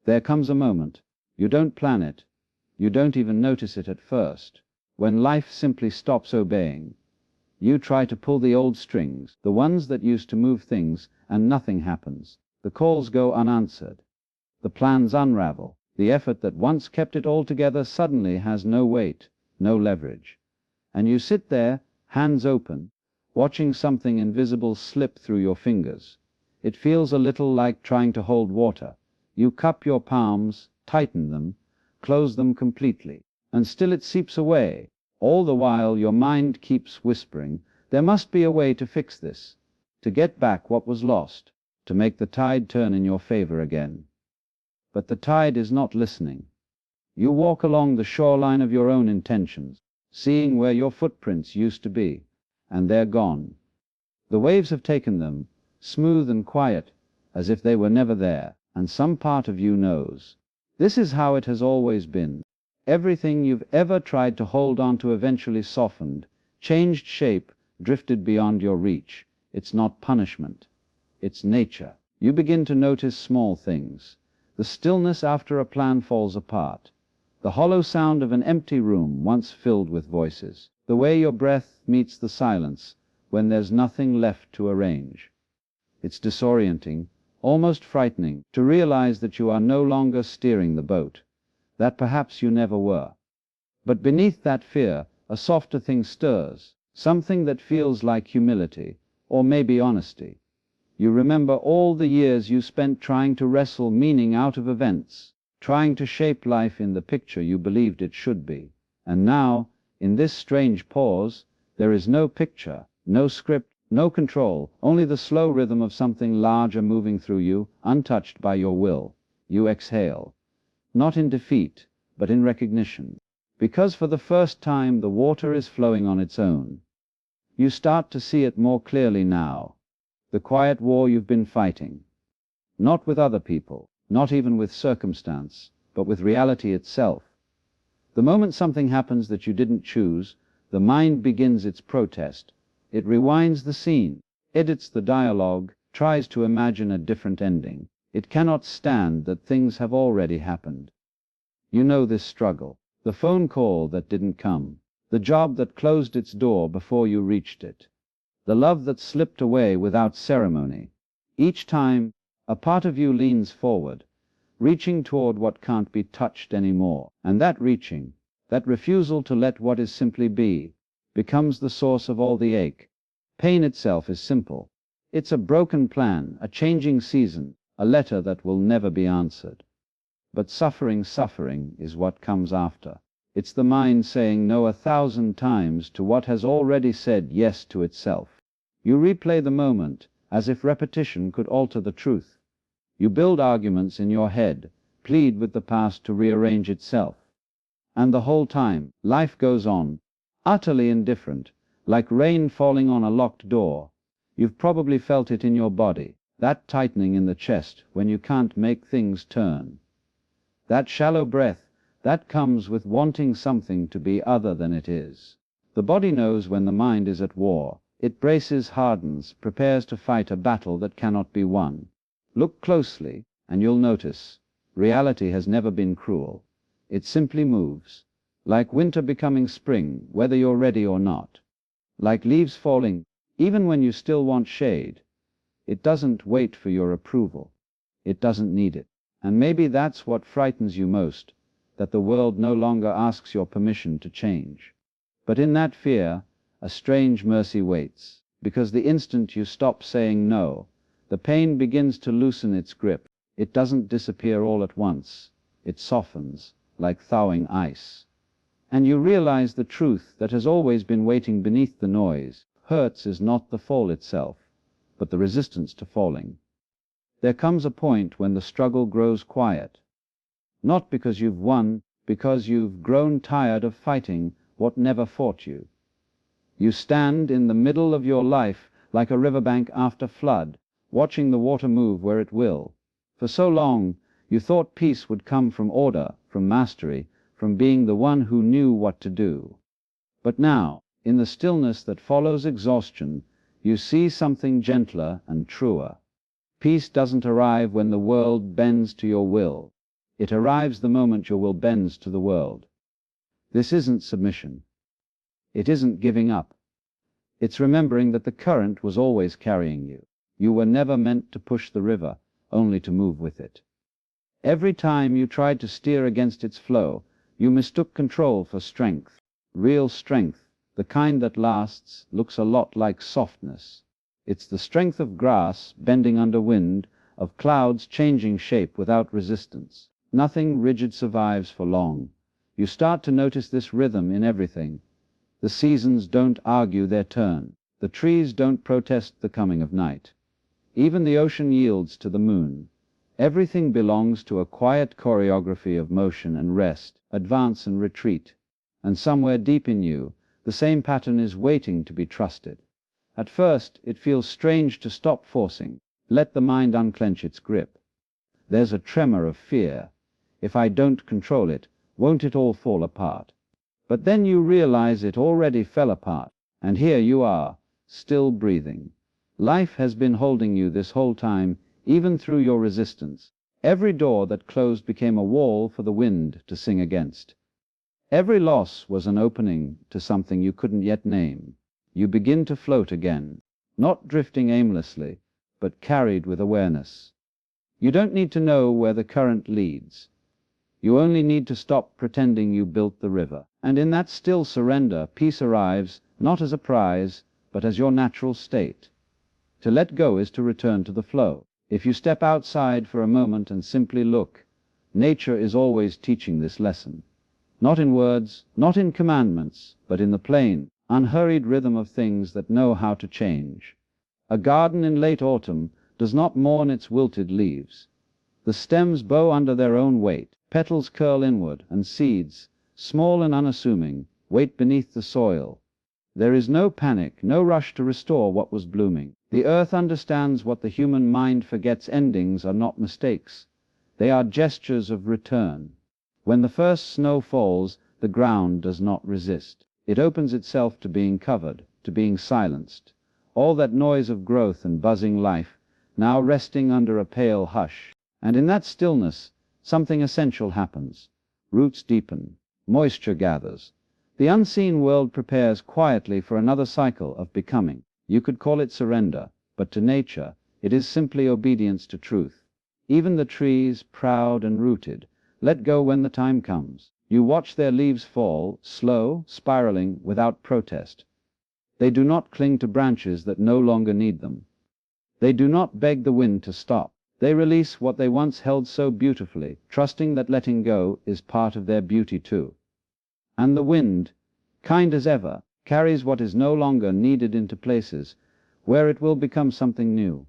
There comes a moment, you don't plan it, you don't even notice it at first, when life simply stops obeying. You try to pull the old strings, the ones that used to move things, and nothing happens. The calls go unanswered. The plans unravel. The effort that once kept it all together suddenly has no weight, no leverage. And you sit there, hands open, watching something invisible slip through your fingers. It feels a little like trying to hold water. You cup your palms, tighten them, close them completely, and still it seeps away. All the while your mind keeps whispering, there must be a way to fix this, to get back what was lost, to make the tide turn in your favor again. But the tide is not listening. You walk along the shoreline of your own intentions, seeing where your footprints used to be, and they're gone. The waves have taken them, smooth and quiet, as if they were never there, and some part of you knows. This is how it has always been. Everything you've ever tried to hold on to eventually softened, changed shape, drifted beyond your reach. It's not punishment. It's nature. You begin to notice small things. The stillness after a plan falls apart. The hollow sound of an empty room once filled with voices. The way your breath meets the silence when there's nothing left to arrange. It's disorienting, almost frightening, to realize that you are no longer steering the boat, that perhaps you never were. But beneath that fear, a softer thing stirs, something that feels like humility, or maybe honesty. You remember all the years you spent trying to wrestle meaning out of events, trying to shape life in the picture you believed it should be. And now, in this strange pause, there is no picture, no script, no control, only the slow rhythm of something larger moving through you, untouched by your will. You exhale. Not in defeat, but in recognition. Because for the first time the water is flowing on its own. You start to see it more clearly now. The quiet war you've been fighting. Not with other people, not even with circumstance, but with reality itself. The moment something happens that you didn't choose, the mind begins its protest. It rewinds the scene, edits the dialogue, tries to imagine a different ending. It cannot stand that things have already happened. You know this struggle. The phone call that didn't come. The job that closed its door before you reached it. The love that slipped away without ceremony. Each time, a part of you leans forward, reaching toward what can't be touched anymore. And that reaching, that refusal to let what is simply be, becomes the source of all the ache. Pain itself is simple. It's a broken plan, a changing season, a letter that will never be answered. But suffering is what comes after. It's the mind saying no 1,000 times to what has already said yes to itself. You replay the moment, as if repetition could alter the truth. You build arguments in your head, plead with the past to rearrange itself. And the whole time, life goes on, utterly indifferent, like rain falling on a locked door. You've probably felt it in your body, that tightening in the chest when you can't make things turn. That shallow breath, that comes with wanting something to be other than it is. The body knows when the mind is at war. It braces, hardens, prepares to fight a battle that cannot be won. Look closely, and you'll notice. Reality has never been cruel. It simply moves. Like winter becoming spring, whether you're ready or not. Like leaves falling, even when you still want shade. It doesn't wait for your approval. It doesn't need it. And maybe that's what frightens you most, that the world no longer asks your permission to change. But in that fear, a strange mercy waits, because the instant you stop saying no, the pain begins to loosen its grip. It doesn't disappear all at once. It softens, like thawing ice. And you realize the truth that has always been waiting beneath the noise. Hurts is not the fall itself, but the resistance to falling. There comes a point when the struggle grows quiet. Not because you've won, because you've grown tired of fighting what never fought you. You stand in the middle of your life like a riverbank after flood, watching the water move where it will. For so long, you thought peace would come from order, from mastery, from being the one who knew what to do. But now, in the stillness that follows exhaustion, you see something gentler and truer. Peace doesn't arrive when the world bends to your will. It arrives the moment your will bends to the world. This isn't submission. It isn't giving up. It's remembering that the current was always carrying you. You were never meant to push the river, only to move with it. Every time you tried to steer against its flow, you mistook control for strength. Real strength, the kind that lasts, looks a lot like softness. It's the strength of grass bending under wind, of clouds changing shape without resistance. Nothing rigid survives for long. You start to notice this rhythm in everything. The seasons don't argue their turn. The trees don't protest the coming of night. Even the ocean yields to the moon. Everything belongs to a quiet choreography of motion and rest, advance and retreat. And somewhere deep in you, the same pattern is waiting to be trusted. At first, it feels strange to stop forcing. Let the mind unclench its grip. There's a tremor of fear. If I don't control it, won't it all fall apart? But then you realize it already fell apart, and here you are, still breathing. Life has been holding you this whole time, even through your resistance. Every door that closed became a wall for the wind to sing against. Every loss was an opening to something you couldn't yet name. You begin to float again, not drifting aimlessly, but carried with awareness. You don't need to know where the current leads. You only need to stop pretending you built the river. And in that still surrender, peace arrives, not as a prize, but as your natural state. To let go is to return to the flow. If you step outside for a moment and simply look, nature is always teaching this lesson. Not in words, not in commandments, but in the plain, unhurried rhythm of things that know how to change. A garden in late autumn does not mourn its wilted leaves. The stems bow under their own weight, petals curl inward, and seeds, small and unassuming, wait beneath the soil. There is no panic, no rush to restore what was blooming. The earth understands what the human mind forgets. Endings are not mistakes. They are gestures of return. When the first snow falls, the ground does not resist. It opens itself to being covered, to being silenced. All that noise of growth and buzzing life, now resting under a pale hush. And in that stillness, something essential happens. Roots deepen, moisture gathers. The unseen world prepares quietly for another cycle of becoming. You could call it surrender, but to nature, it is simply obedience to truth. Even the trees, proud and rooted, let go when the time comes. You watch their leaves fall, slow, spiraling, without protest. They do not cling to branches that no longer need them. They do not beg the wind to stop. They release what they once held so beautifully, trusting that letting go is part of their beauty too. And the wind, kind as ever, carries what is no longer needed into places where it will become something new.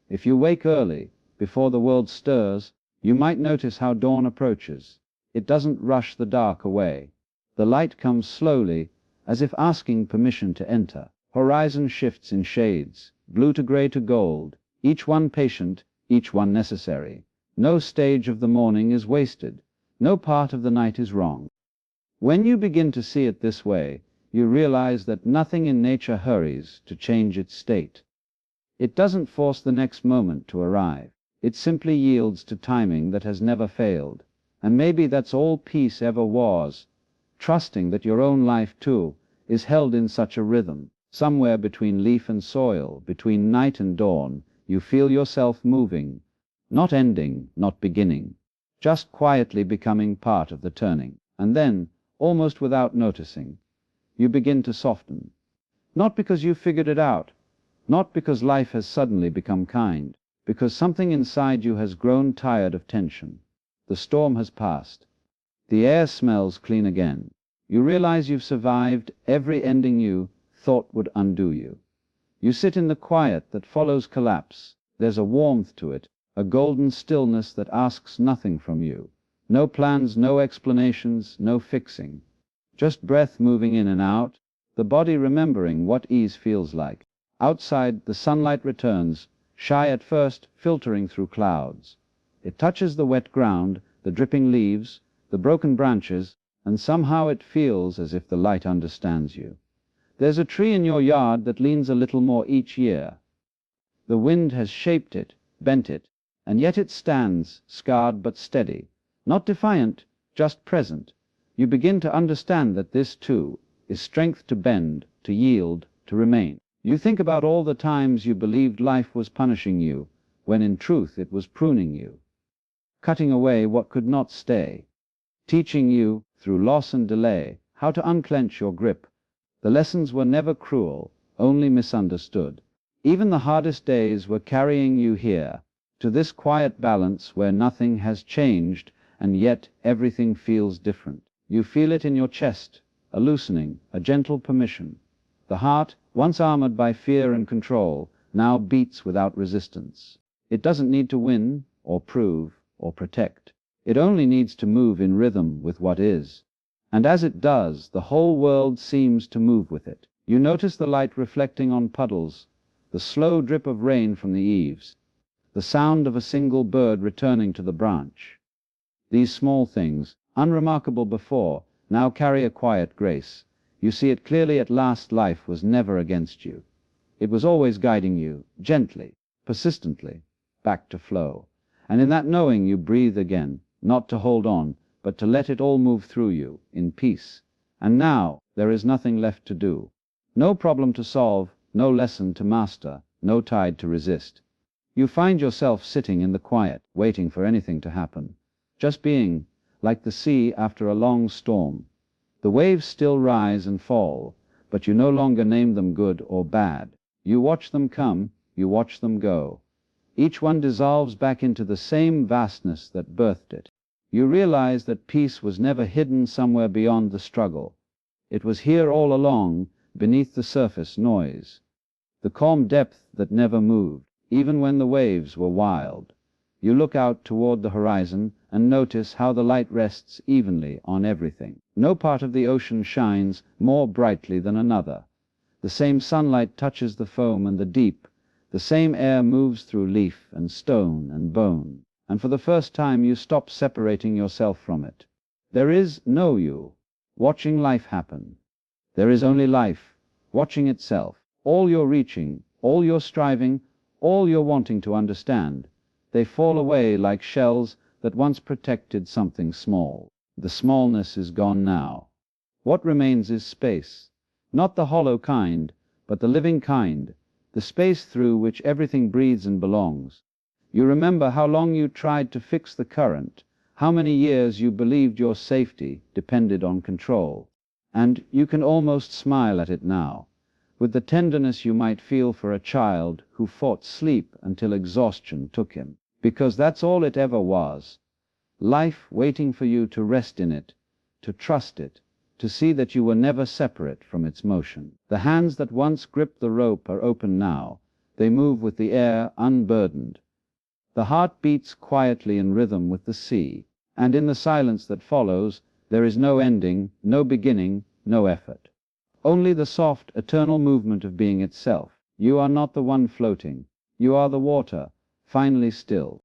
If you wake early, before the world stirs, you might notice how dawn approaches. It doesn't rush the dark away. The light comes slowly, as if asking permission to enter. Horizon shifts in shades, blue to gray to gold, each one patient, each one necessary. No stage of the morning is wasted. No part of the night is wrong. When you begin to see it this way, you realize that nothing in nature hurries to change its state. It doesn't force the next moment to arrive. It simply yields to timing that has never failed. And maybe that's all peace ever was, trusting that your own life, too, is held in such a rhythm. Somewhere between leaf and soil, between night and dawn, you feel yourself moving, not ending, not beginning, just quietly becoming part of the turning. And then, almost without noticing, you begin to soften. Not because you figured it out, not because life has suddenly become kind, because something inside you has grown tired of tension. The storm has passed. The air smells clean again. You realize you've survived every ending you thought would undo you. You sit in the quiet that follows collapse. There's a warmth to it, a golden stillness that asks nothing from you. No plans, no explanations, no fixing. Just breath moving in and out, the body remembering what ease feels like. Outside, the sunlight returns, shy at first, filtering through clouds. It touches the wet ground, the dripping leaves, the broken branches, and somehow it feels as if the light understands you. There's a tree in your yard that leans a little more each year. The wind has shaped it, bent it, and yet it stands, scarred but steady, Not defiant, just present. You begin to understand that this, too, is strength to bend, to yield, to remain. You think about all the times you believed life was punishing you, when in truth it was pruning you, cutting away what could not stay, teaching you, through loss and delay, how to unclench your grip. The lessons were never cruel, only misunderstood. Even the hardest days were carrying you here, to this quiet balance where nothing has changed, and yet everything feels different. You feel it in your chest, a loosening, a gentle permission. The heart, once armored by fear and control, now beats without resistance. It doesn't need to win, or prove, or protect. It only needs to move in rhythm with what is. And as it does, the whole world seems to move with it. You notice the light reflecting on puddles, the slow drip of rain from the eaves, the sound of a single bird returning to the branch. These small things, unremarkable before, now carry a quiet grace. You see it clearly at last. Life was never against you. It was always guiding you, gently, persistently, back to flow. And in that knowing you breathe again, not to hold on, but to let it all move through you, in peace. And now, there is nothing left to do. No problem to solve, no lesson to master, no tide to resist. You find yourself sitting in the quiet, waiting for anything to happen. Just being, like the sea after a long storm. The waves still rise and fall, but you no longer name them good or bad. You watch them come, you watch them go. Each one dissolves back into the same vastness that birthed it. You realize that peace was never hidden somewhere beyond the struggle. It was here all along, beneath the surface noise. The calm depth that never moved, even when the waves were wild. You look out toward the horizon and notice how the light rests evenly on everything. No part of the ocean shines more brightly than another. The same sunlight touches the foam and the deep. The same air moves through leaf and stone and bone. And for the first time you stop separating yourself from it. There is no you, watching life happen. There is only life, watching itself. All your reaching, all your striving, all your wanting to understand, they fall away like shells that once protected something small. The smallness is gone now. What remains is space. Not the hollow kind, but the living kind, the space through which everything breathes and belongs. You remember how long you tried to fix the current, how many years you believed your safety depended on control. And you can almost smile at it now, with the tenderness you might feel for a child who fought sleep until exhaustion took him. Because that's all it ever was. Life waiting for you to rest in it, to trust it, to see that you were never separate from its motion. The hands that once gripped the rope are open now. They move with the air unburdened. The heart beats quietly in rhythm with the sea, and in the silence that follows, there is no ending, no beginning, no effort. Only the soft, eternal movement of being itself. You are not the one floating. You are the water, finally still.